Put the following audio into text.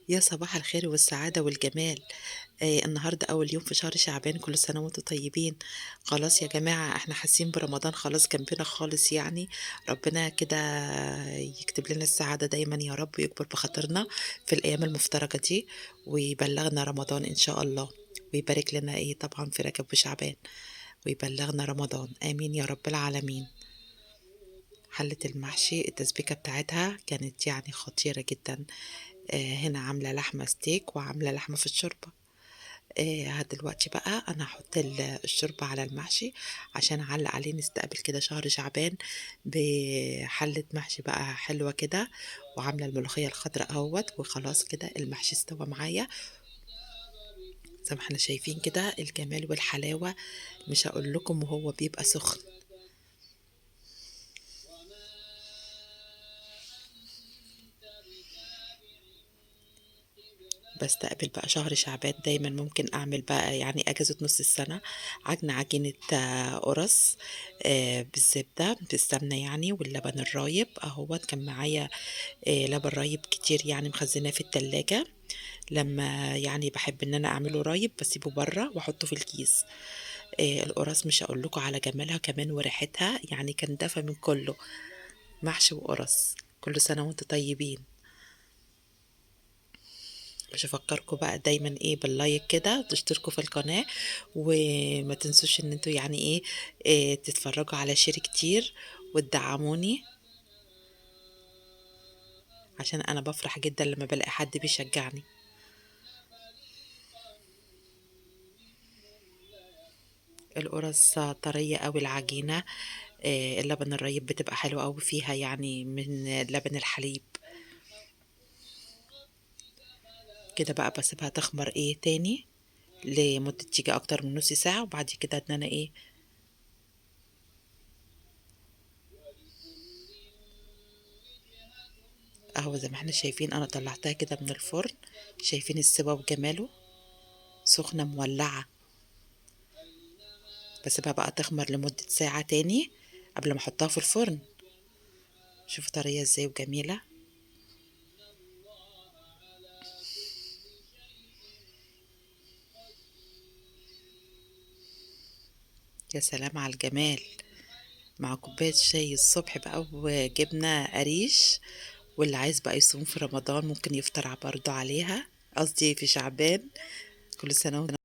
يا صباح الخير والسعادة والجمال. النهاردة أول يوم في شهر شعبان، كل سنة وأنتم طيبين. خلاص يا جماعة، إحنا حاسين برمضان خلاص جنبنا خالص يعني. ربنا كده يكتب لنا السعادة دايمًا يا رب، ويكبر بخاطرنا في الأيام المفترجة دي، ويبلغنا رمضان إن شاء الله، ويبارك لنا طبعًا في رجب وشعبان، ويبلغنا رمضان، آمين يا رب العالمين. حلة المحشي التسبيكة بتاعتها كانت يعني خطيرة جدًا. هنا عاملة لحمة steak وعاملة لحمة في الشوربة. دلوقتي بقى أنا هاحط الشوربة على المحشي عشان أعلّق عليه، نستقبل كده شهر شعبان بحلة محشي بقى حلوة كده، وعاملة الملوخية الخضرا أهوّة، وخلاص كده المحشي استوى معايا. زي ما إحنا شايفين كده الجمال والحلاوة، مش هاقول لكم وهو بيبقى سخن. باستقبل بقى شهر شعبان دايمًا، ممكن أعمل بقى يعني أجازة نُص السنة، عجينة قُرَص بالزبدة بالسمنة يعني واللبن الرايب أهوّة. كان معايا لبن رايب كتير يعني مخزّناه في التلاجة، لمّا يعني باحب إن أنا أعمله رايب باسيبه برّه وأحطه في الكيس. القُرَص مش هاقول لكم على جمالها كمان وريحتها، يعني كان دفى من كُلّه، محشي وقُرَص. كل سنة وأنتم طيبين. مش هافكّركم بقى دايمًا باللايك كده وتشتركوا في القناة، وما تنسوش إن أنتم يعني تتفرّجوا على شير كتير وتدعّموني، عشان أنا بافرح جدًا لمّا بالاقي حد بيشجّعني. القُرَص طرية أوي العجينة. اللبن الرايب بتبقى حلوة أوي فيها يعني من لبن الحليب. كده بقى باسيبها تخمر تاني لمدة تيجي أكتر من نُص ساعة، وبعد كده إن أنا أهو زي ما إحنا شايفين أنا طلّعتها كده من الفرن، شايفين السِوَى وجماله، سخنة مولّعة. باسيبها بقى تخمر لمدة ساعة تاني قبل ما أحطها في الفرن. شوفوا طرية إزاي وجميلة. يا سلام على الجمال، مع كوباية شاي الصبح بقى وجبنة قريش، واللي عايز بقى يصوم في رمضان ممكن يفطر برضه عليها، قصدي في شعبان. كل سنة